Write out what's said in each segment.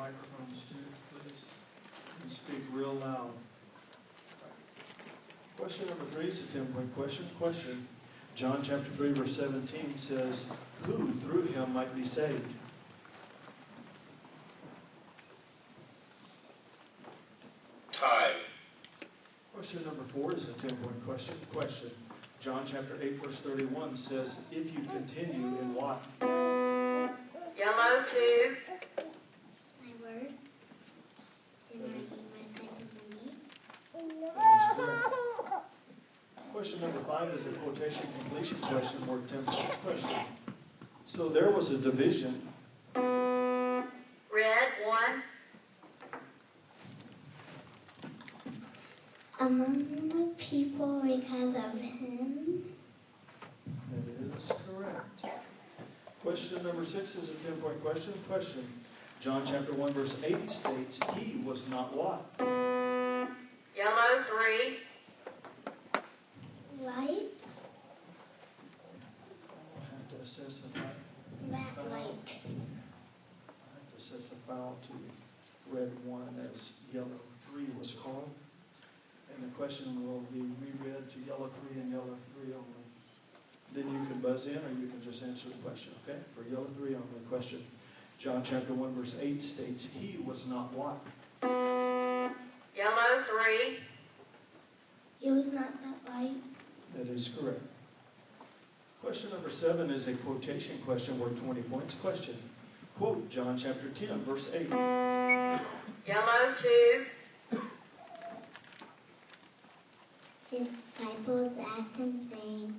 microphones too, please, and speak real loud. Question number 3 is a 10-point question. Question. John chapter 3, verse 17 says, who through him might be saved? Time. Question number 4 is a 10-point question. Question. John chapter 8, verse 31 says, if you continue in what? Yellow 2. My word. And I eat my disciples in me. That is correct. Question number 5 is a quotation completion question or 10-point question. So there was a division. Red 1. Among the people because of him. That is correct. Question number 6 is a 10-point question. Question. John chapter 1 verse 8 states, he was not what? Yellow 3. Light. I'll have to assess the That light. I have to assess the foul to red 1 as yellow 3 was called. And the question will be reread to yellow 3 and yellow 3 only. Then you can buzz in or you can just answer the question, okay? For yellow 3 only question. John chapter 1 verse 8 states, he was not what? Yellow 3. He was not that light. That is correct. Question number 7 is a quotation question worth 20 points. Question. Quote John chapter 10 verse 8. Yellow 2. His disciples asked him, saying,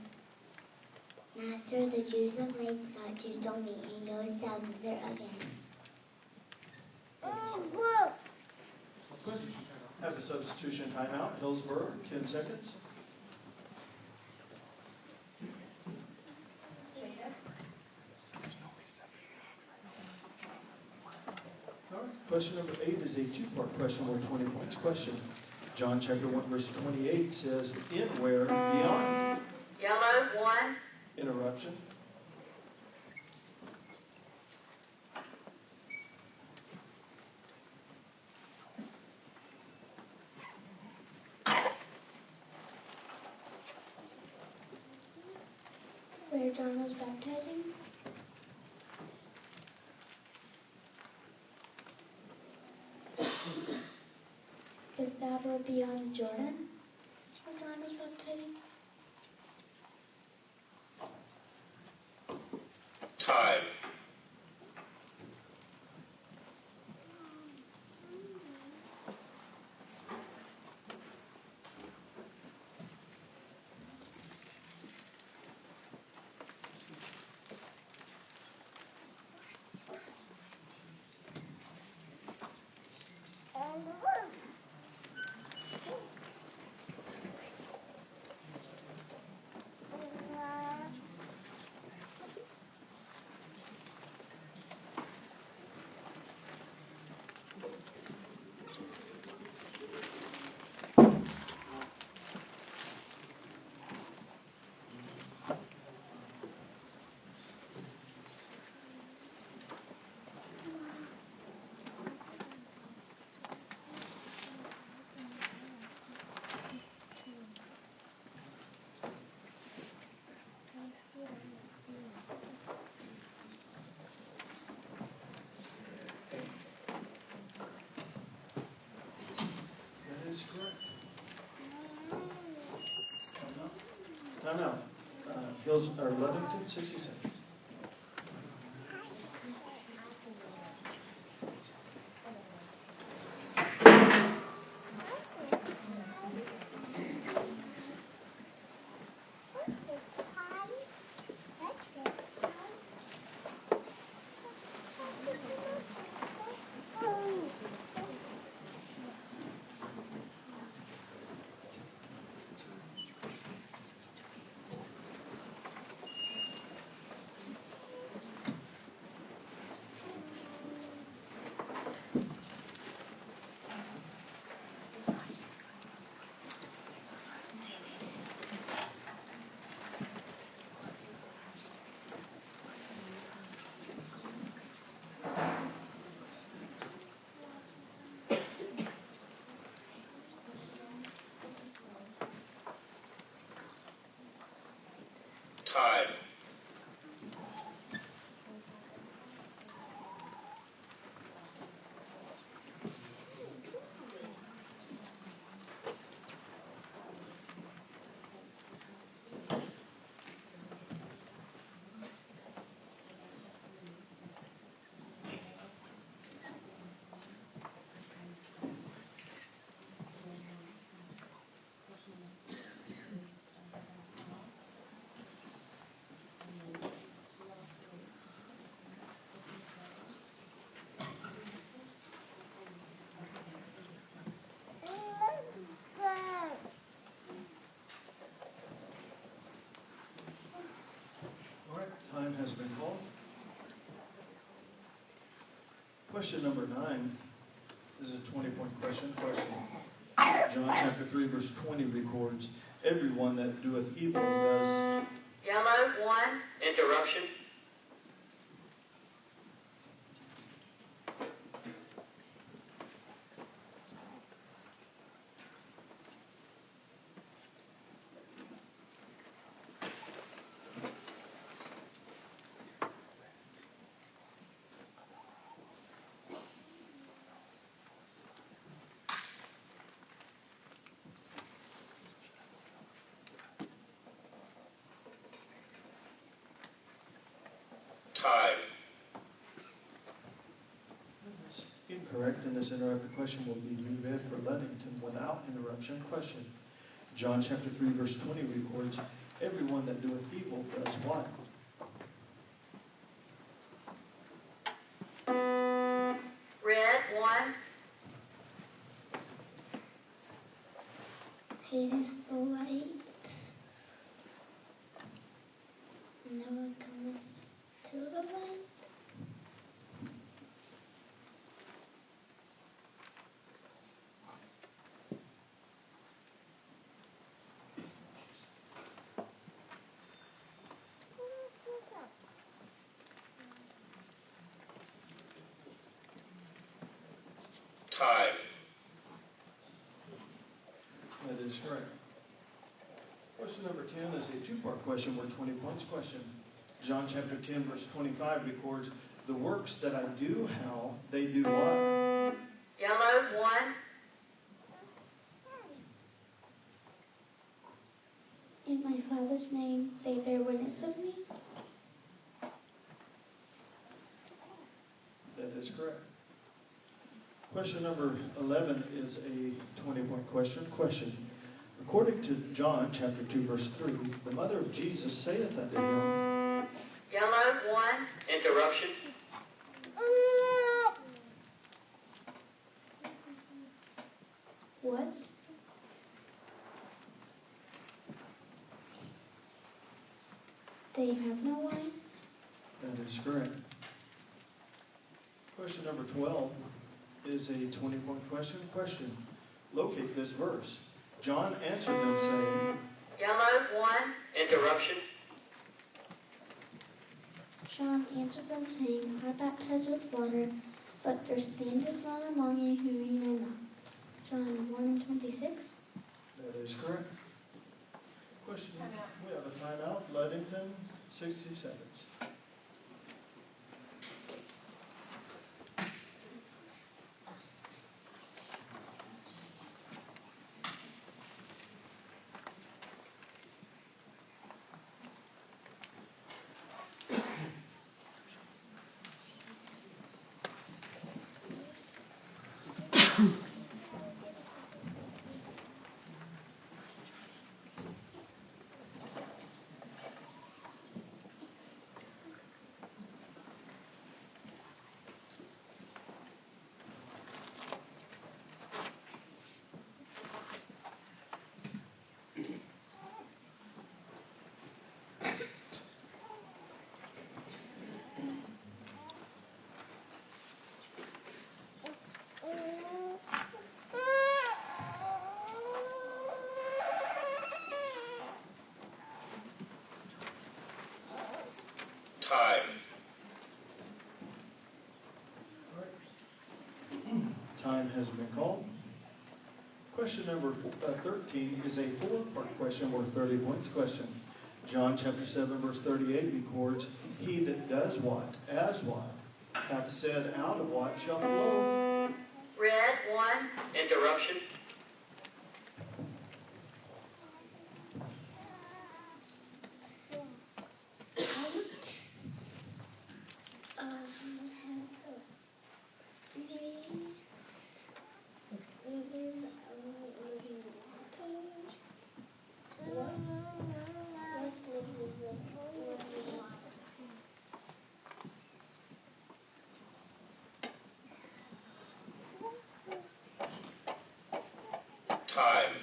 Master, the Jews of late sought to stone me, and goest thou thither again? Have a substitution timeout. Hillsborough, 10 seconds. All right. Question number 8 is a 2-part question worth 20 points. Question. John chapter 1 verse 28 says, in where beyond? Yellow 1. Interruption. Where John was baptizing? Is that where beyond Jordan? Where John was baptizing? Time. Is correct. Time out. Hills or Ludington, 60 seconds. Time. All right, time has been called. Question number 9 is a 20-point question. John chapter 3, verse 20 records, everyone that doeth evil does. Yellow, 1. Interruption. Time. That's incorrect, and this interrupted question will be reread for Ludington without interruption. Question. John chapter 3, verse 20 records, everyone that doeth evil does what? Red, 1. Hateth the light. Never cometh to the light. Time. That is correct. Question number 10 is a two-part question worth 20 points. Question. John chapter 10, verse 25 records, the works that I do, how they do what? Yellow, 1. In my Father's name, they bear witness of me. That is correct. Question number 11 is a 20-point question. Question. According to John chapter 2, verse 3, the mother of Jesus saith unto him, Yellow, 1. Interruption. What? They have no wine? that is correct. Question number 12 is a 20-point question. Question. Locate this verse. John answered them saying, Yellow, 1. Interruption. John answered them, saying, I baptize with water, but there standeth one among you whom ye know not. John 1:26. that is correct. Question. We have a timeout. Ludington, 60 seconds. Time. Time has been called. Question number 13 is a four-part question worth 30 points. Question. John chapter 7, verse 38 records, he that does what, as what, hath said out of what shall flow. Red 1. Interruption. Time.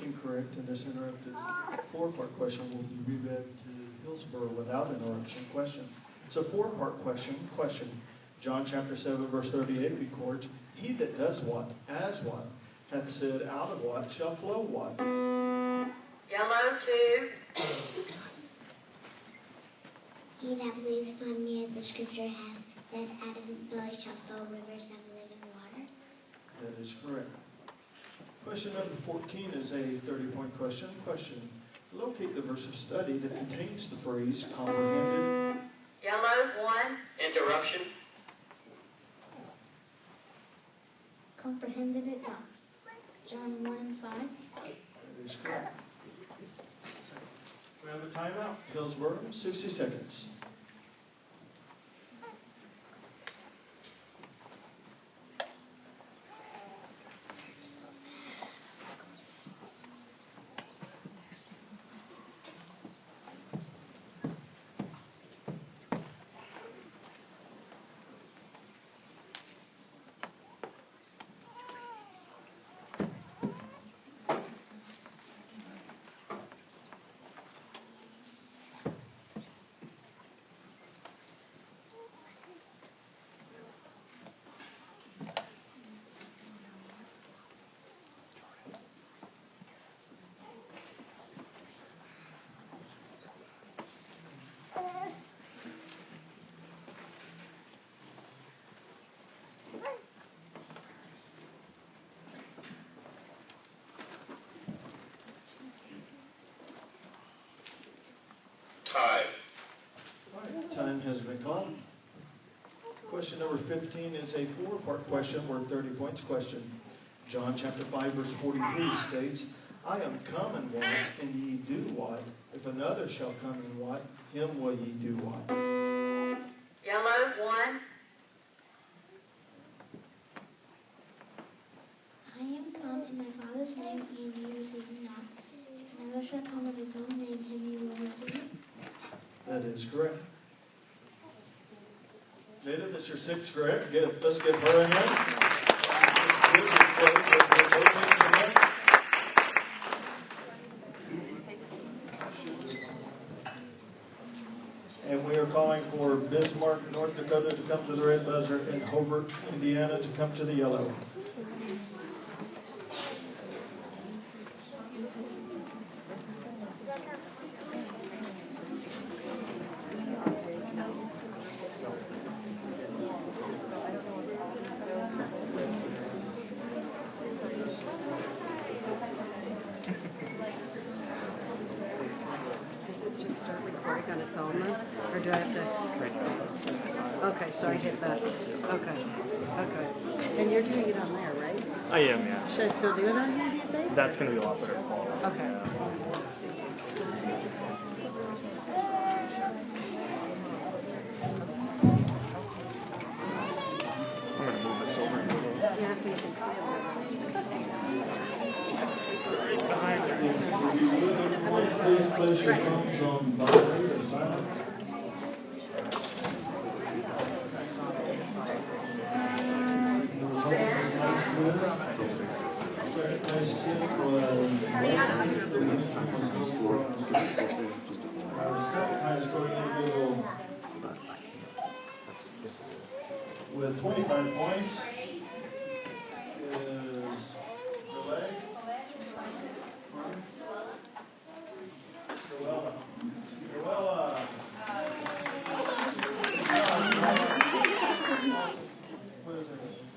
Incorrect, and this interrupted four-part question will be reread to Hillsborough without interruption. Question. It's a four-part question. Question. John chapter 7, verse 38 records, he that does what, as what, hath said out of what shall flow what. Yellow 2. He that believes on me, as the scripture hath said, out of his belly shall flow rivers of living water. That is correct. Question number 14 is a 30-point question. Question. Locate the verse of study that contains the phrase comprehended. Yellow 1. Interruption. Comprehended it not. John 1 and 5. That is correct. We have a timeout. Hillsborough, 60 seconds. Time has been called. Question number 15 is a four-part question worth 30 points. Question. John chapter 5, verse 43 states, I am come and what, and ye do what? If another shall come and what, him will ye do what? Yellow 1. I am come in my Father's name, and ye receive me not. If another shall come in his own name, him ye will receive. That is correct. Jada, that's your sixth correct. Let's get her in there. And we are calling for Bismarck, North Dakota to come to the red buzzer, and Hobert, Indiana to come to the yellow. Alma, or do I have to? Okay, so I hit that. Okay. And you're doing it on there, right? I am, yeah. Should I still do it on here, do you think? That's going to be a lot better. Okay. I'm going to move this over. Yeah, so you can see it. Right behind her. Please place your phones on vibrate or silent. The results of this last quiz. Second place kid was Wayne. The winning team was Hobert. Our second highest scoring individual with 25 points is Delay.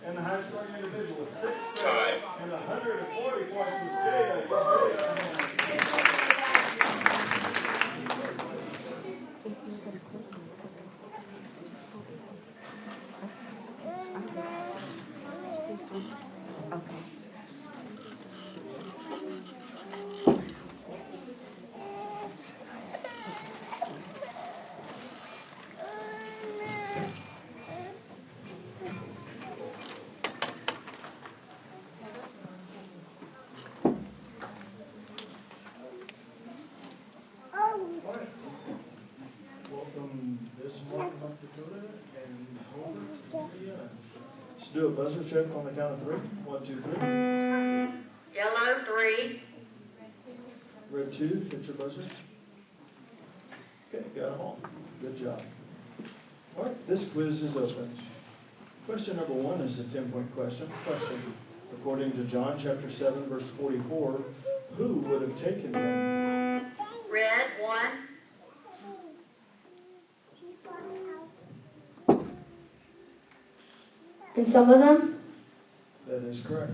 And the highest scoring individual with 6 Time. and 140 points was Jada. Welcome Bismarck, North Dakota, and Hobert, Indiana. Let's do a buzzer check on the count of 3. 1, 2, 3. Yellow 3. Red 2, hit your buzzer. Okay, got them all. Good job. All right, this quiz is open. Question number 1 is a 10-point question. Question: according to John chapter 7, verse 44, who would have taken him? Red 1. And some of them? That is correct.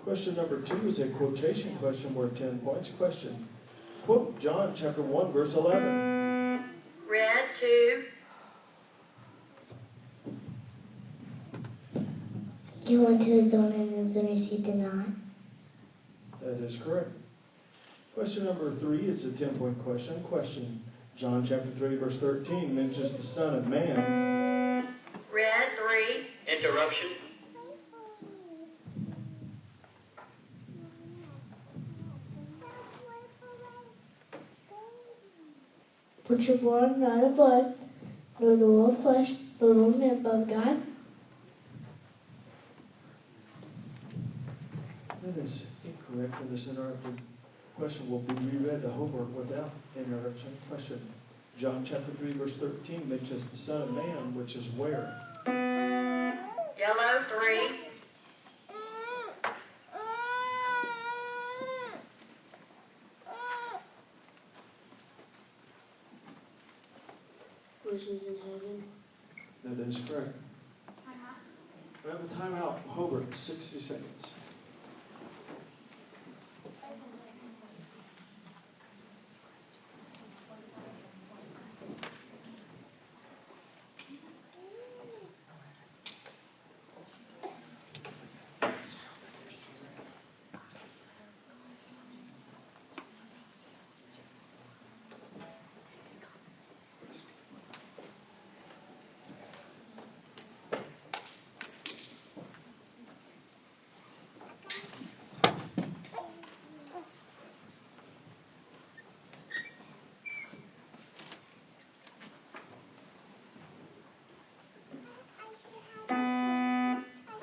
Question number 2 is a quotation question worth 10 points. Question: quote John chapter 1, verse 11. Red 2. He went to his own and his own she did not. That is correct. Question number 3 is a 10-point question. Question: John chapter 3, verse 13 mentions the Son of Man. Red 3. Interruption. Which are born not of blood, nor the will of flesh, nor the will of man, but of God. That is incorrect, and this interrupted question will be reread to Hobart without interruption. Question: John chapter 3, verse 13 mentions the Son of Man, which is where? Yellow 3. Which is in heaven. That is correct. We have a timeout. Hobart, 60 seconds.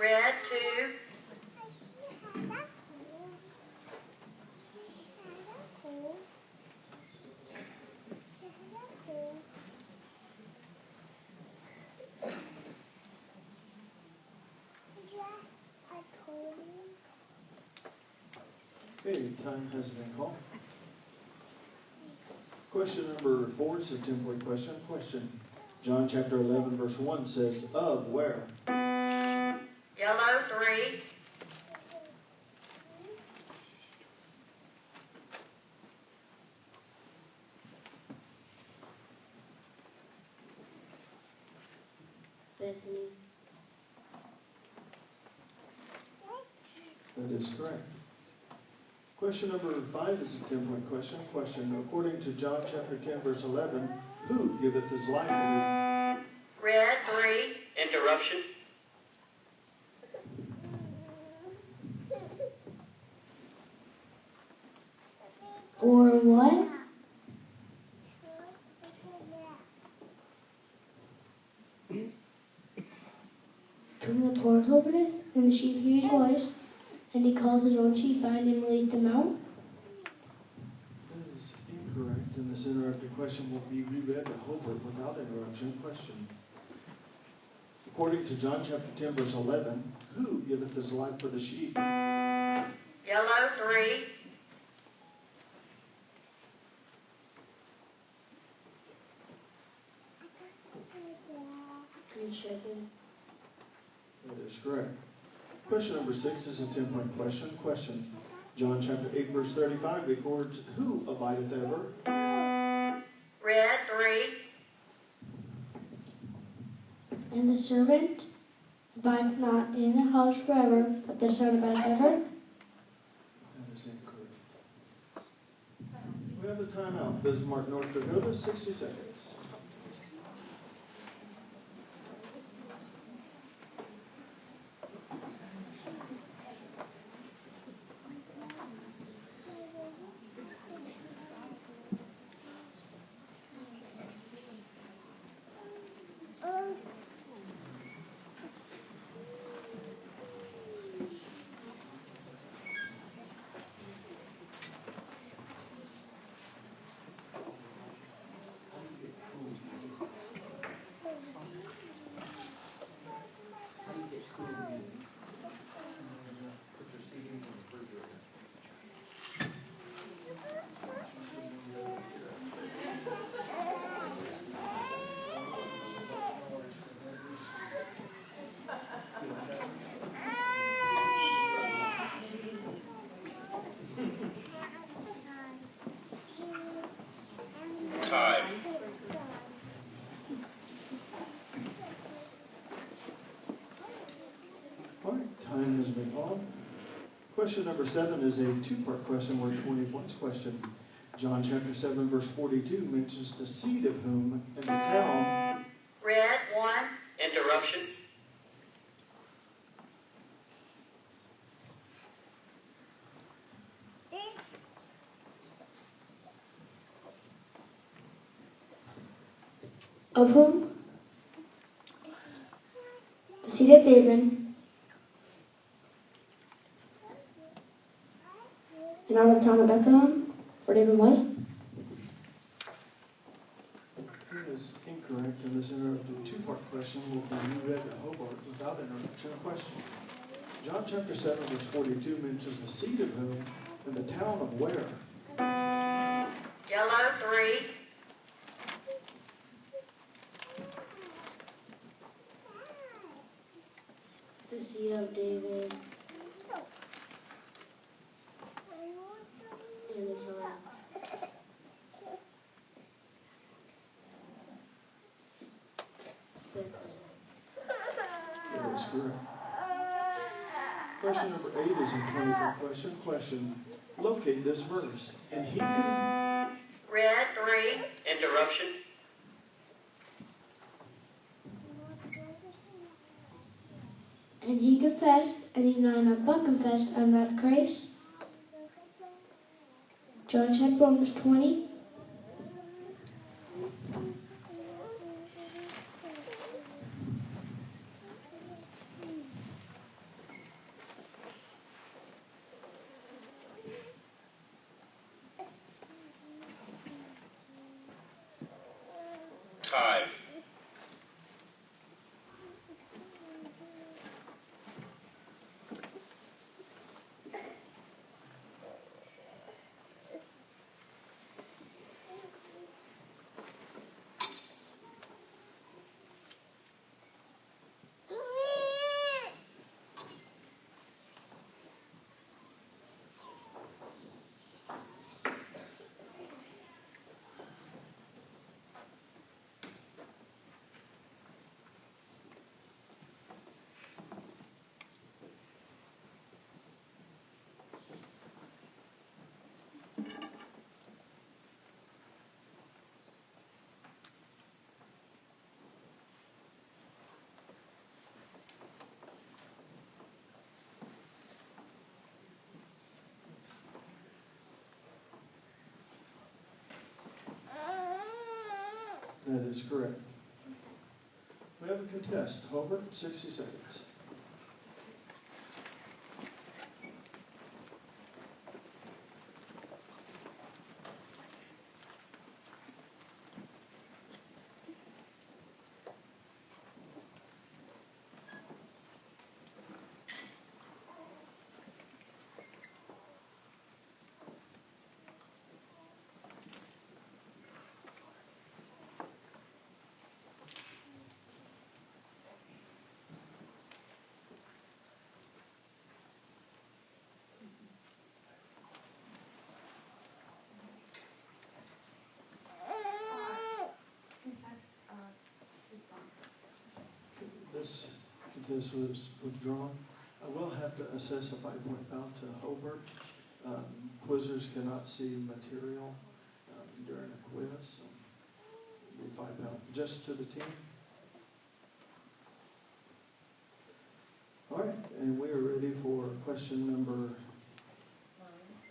Red 2. Okay, time has been called. Question number 4 is a 10-point question. Question: John chapter 11, verse 1 says, of where? Yellow 3. Bethany. That is correct. Question number 5 is a 10-point question. Question, according to John chapter 10, verse 11, who giveth his life? Red 3. Interruption. For what? Whom the portal openeth, and the sheep hear his voice, and he calls his own sheep by name and leads them out. That is incorrect, and this interrupted question will be reread by Hobert without interruption. Question. According to John chapter 10, verse 11, who giveth his life for the sheep? Yellow 3. Good shepherd. That is correct. Question number 6 is a 10-point question. Question. John chapter 8, verse 35 records, who abideth ever? Red 3. And the servant abideth not in the house forever, but the Son abideth ever. That is incorrect. We have a timeout. Bismarck, North Dakota, 60 seconds. Time. All right, time has been called. Question number 7 is a 2-part question worth 20 points. Question. John chapter 7, verse 42 mentions the seed of whom in the town. Red 1. Interruption. Of whom? The seed of David. And out of the town of Bethlehem, where David was. That is incorrect, and this interrupted 2-part question will be read at Hobart without interruption. Question. John chapter 7, verse 42 mentions the seed of whom in the town of where? Yellow 3. The seed of David. In the town. That is correct. Question number 8 is a 20-point question. Question. Locate this verse. And he can. Red 3. Interruption. And he confessed, and he not but confessed, I'm not Christ. John chapter 1, verse 20. Time. That is correct. We have a contest. Hobert, 60 seconds. This contest was withdrawn. I will have to assess a 5-point foul to Hobert. Quizzers cannot see material during a quiz, so it'll be 5 pounds just to the team. All right, and we are ready for question number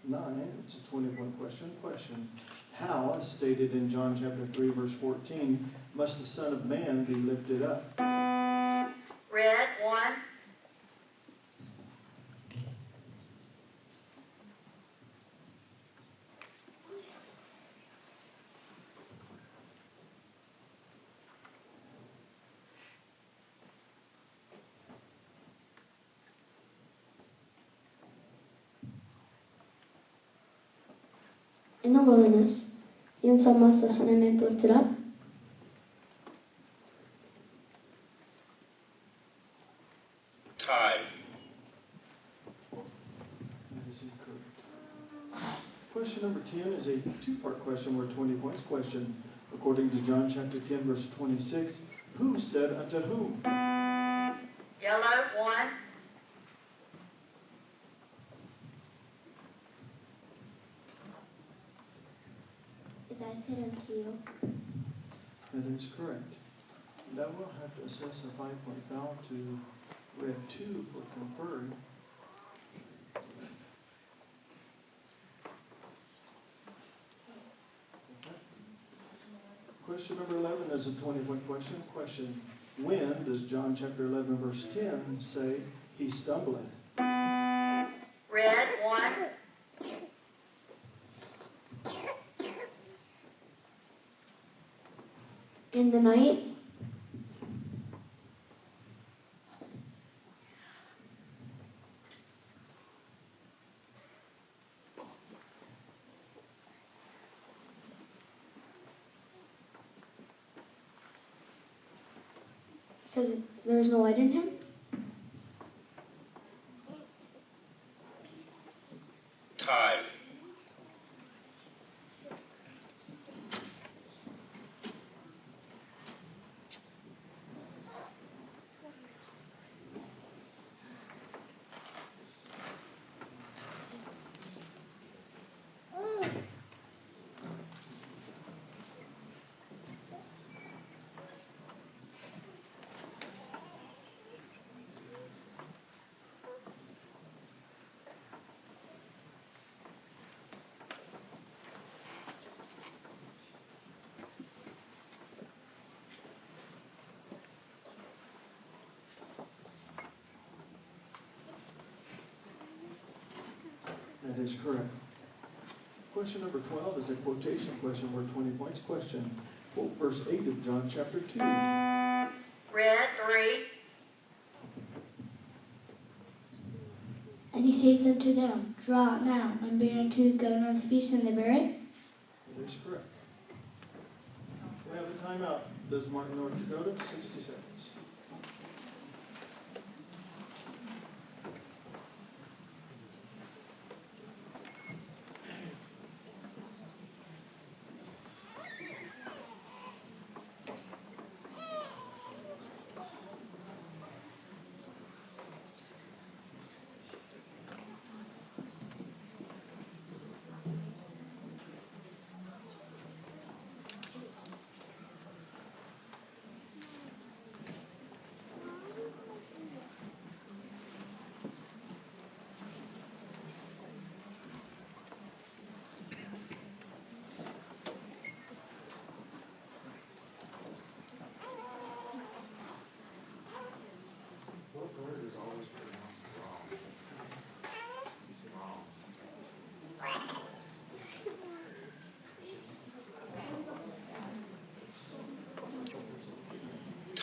9. It's a 20-point question. Question: how, as stated in John chapter 3, verse 14, must the Son of Man be lifted up? Red 1. In the wilderness, even so must the Son of Man be lifted up. Time. That is incorrect. Question number 10 is a 2-part question worth 20 points. Question: according to John chapter 10, verse 26, who said unto whom? Yellow 1. As I said unto you, That is correct. That will have to assess a 5-point foul to red 2 for conferring. Question number 11 is a 20-point question. Question: when does John chapter 11, verse 10 say he stumbleth? Red 1. In the night, because there was no light in him. Time. That is correct. Question number 12 is a quotation question worth 20 points. Question: quote verse 8 of John chapter 2. Red 3. And he saith unto them, draw it now, and bear unto the governor of the feast, and they bear it. That is correct. We have a timeout. Bismarck, North Dakota, 60 seconds.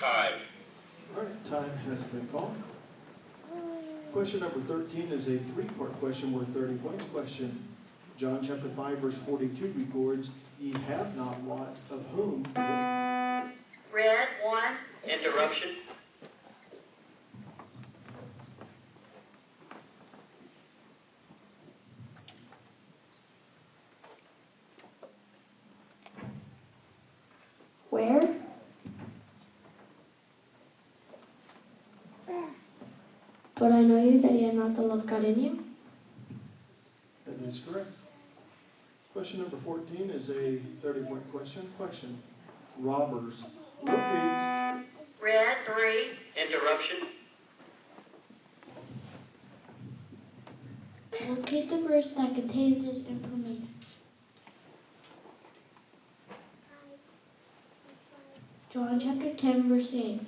Time. All right, time has been called. Question number 13 is a three-part question worth 30 points. Question. John chapter 5, verse 42 records, "Ye have not wot of whom." Red 1. Interruption. Where? But I know you that ye have not the love of God in you. That is correct. Question number 14 is a 30-point question. Question. Robbers. Locate. Red 3. Interruption. Locate the verse that contains this information. John chapter 10, verse 8.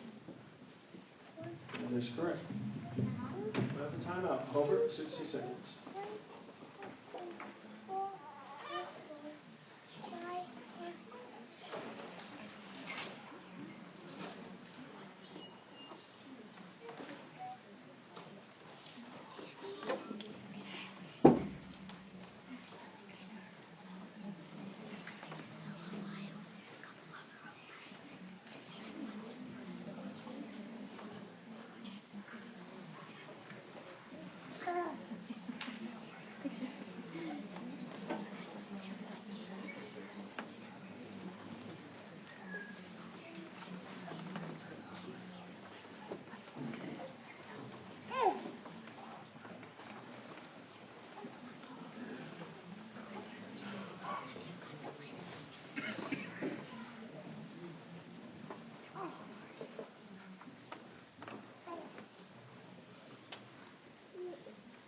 That is correct. We have a timeout. Hobert, 60 seconds.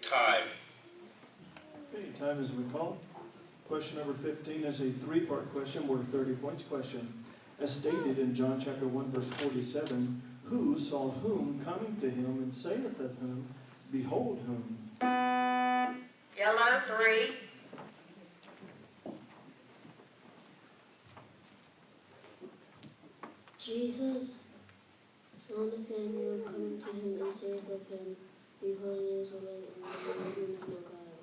Time. Okay, time has been called. Question number 15 is a three-part question worth 30 points. Question. As stated in John chapter 1, verse 47, who saw whom coming to him and saith of whom, behold whom? Yellow 3. Jesus saw Nathanael coming to him and saith of him, behold, an Israelite, and the whom is no guile.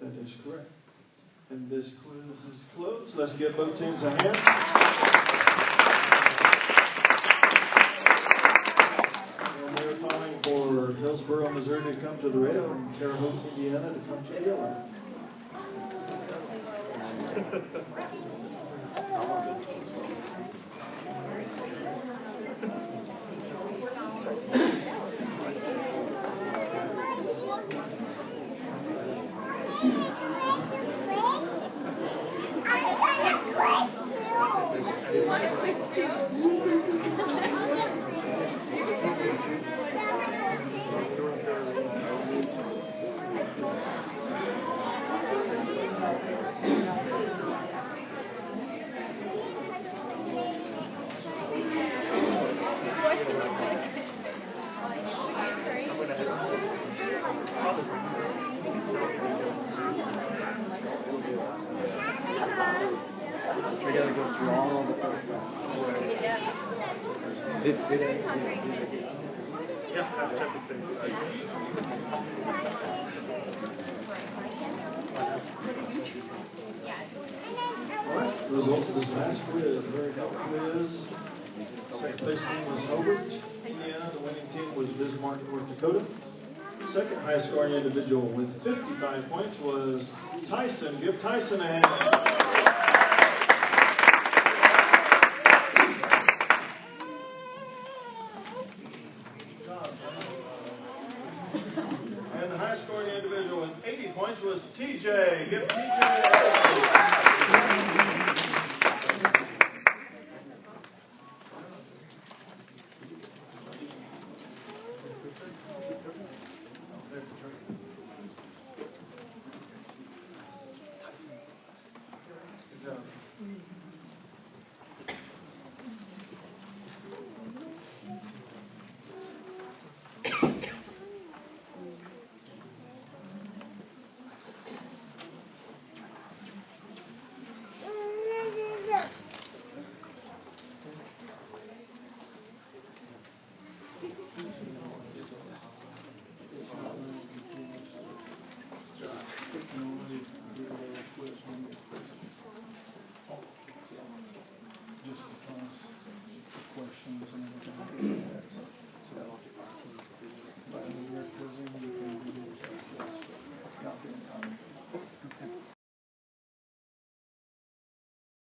That is correct. And this quiz is closed. Let's give both teams a hand. And we're calling for Hillsboro, Missouri to come to the red and Terre Haute, Indiana to come to the yellow. We gotta go through all of it. Yeah, that's chapter 6. All right, results of this last quiz. Very good quiz. Second place team was Hobert, Indiana. The winning team was Bismarck, North Dakota. The second highest scoring individual with 55 points was Tyson. Give Tyson a hand. And the highest scoring individual with 80 points was TJ. Give TJ. Good job. quiz.